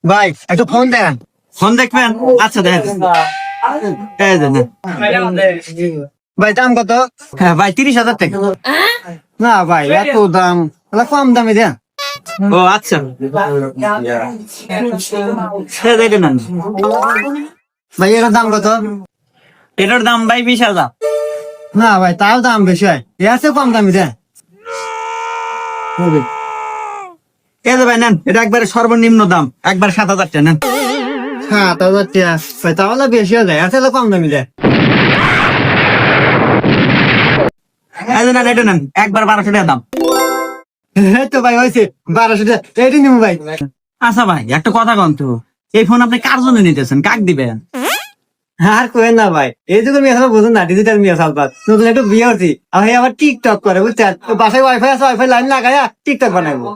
ভাই একটু ফোন দেন। ফোন দেখবেন? আচ্ছা দেখ, এই যে নেন। ভাই দাম কত? হ্যাঁ ভাই, 30,000 টাকা। না ভাই এত দাম, তাহলে কম দামে দেন। ও আচ্ছা, সে দেখে নেন। ভাই এটার দাম কত? এটার দাম ভাই 20,000। না ভাই তাও দাম বেশি হয়, এর চেয়ে কম দামে দেন। এই যে ভাই নেন, এটা একবারে সর্বনিম্ন দাম, একবার 7,000 টাকা নেন। 7,000 টাকা ভাই, তাহলে বেশি হয়ে যায়, এর চেয়ে কম দামে দেন। এই যে নেন, এটা নেন, একবার 1200 টাকা দাম। এই তো ভাই হয়েছে 1200 টাকা, এইটি নিবো ভাই। আচ্ছা ভাই, একটা কথা কন তো, এই ফোন আপনি কার জন্য নিতেছেন, কাক দিবেন? আর কোয়েন না ভাই, এই যুগে মেয়ে সব বুঝুন না, ডিজিটাল মেয়ে সালবাদ নতুন একটু বিয়ে হচ্ছি, আর ভাই আবার টিকটক করে বুঝছেন, তো বাসায় ওয়াইফাই আছে, ওয়াইফাই লাইন লাগায়া টিকটক বানাবো।